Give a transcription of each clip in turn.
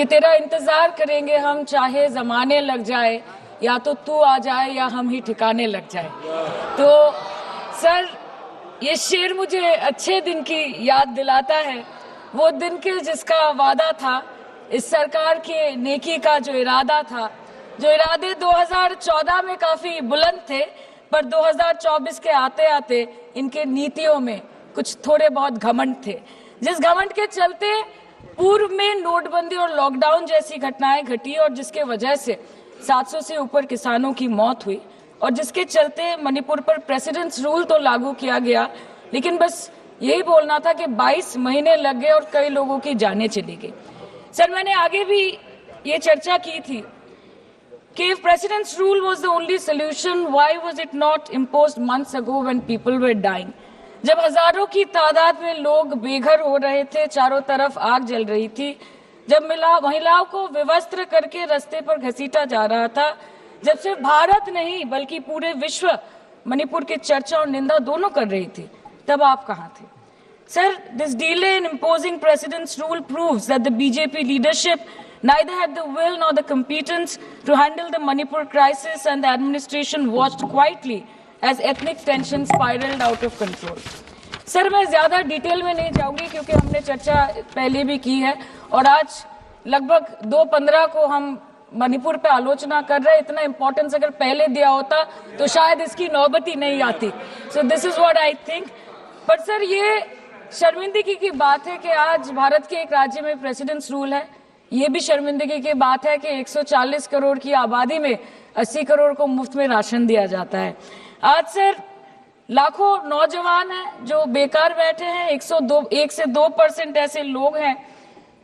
कि तेरा इंतजार करेंगे हम, चाहे जमाने लग जाए, या तो तू आ जाए या हम ही ठिकाने लग जाए। तो सर, ये शेर मुझे अच्छे दिन की याद दिलाता है, वो दिन के जिसका वादा था, इस सरकार के नेकी का जो इरादा था, जो इरादे 2014 में काफी बुलंद थे, पर 2024 के आते आते इनके नीतियों में कुछ थोड़े बहुत घमंड थे, जिस घमंड के चलते पूर्व में नोटबंदी और लॉकडाउन जैसी घटनाएं घटी और जिसके वजह से 700 से ऊपर किसानों की मौत हुई, और जिसके चलते मणिपुर पर प्रेसिडेंट्स रूल तो लागू किया गया, लेकिन बस यही बोलना था कि 22 महीने लग गए और कई लोगों की जानें चली गई। सर, मैंने आगे भी ये चर्चा की थी कि if president's rule was the only solution, why was it not imposed months ago when people were dying? जब हजारों की तादाद में लोग बेघर हो रहे थे, चारों तरफ आग जल रही थी, जब महिलाओं को विवस्त्र करके रास्ते पर घसीटा जा रहा था, जब सिर्फ भारत नहीं बल्कि पूरे विश्व मणिपुर की चर्चा और निंदा दोनों कर रही थी, तब आप कहाँ थे? Sir, this delay in imposing president's rule proves that the BJP leadership neither had the will nor the competence to handle the Manipur crisis, and the administration watched quietly as ethnic tensions spiraled out of control. Sir, मैं ज्यादा detail में नहीं जाऊंगी क्योंकि हमने चर्चा पहले भी की है, और आज लगभग 2:15 को हम मणिपुर पे आलोचना कर रहे हैं। इतना इंपॉर्टेंस अगर पहले दिया होता तो शायद इसकी नौबत ही नहीं आती। So this is what I think. पर सर, ये शर्मिंदगी की बात है कि आज भारत के एक राज्य में प्रेसिडेंट्स रूल है। ये भी शर्मिंदगी की बात है कि 140 करोड़ की आबादी में 80 करोड़ को मुफ्त में राशन दिया जाता है। आज सर, लाखों नौजवान हैं जो बेकार बैठे हैं। 1 से 2% ऐसे लोग हैं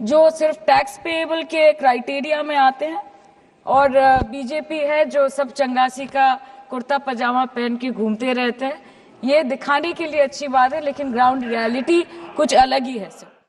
जो सिर्फ टैक्स पेएबल के क्राइटेरिया में आते हैं, और बीजेपी है जो सब चंगासी का कुर्ता पजामा पहन के घूमते रहते हैं। ये दिखाने के लिए अच्छी बात है, लेकिन ग्राउंड रियलिटी कुछ अलग ही है सर।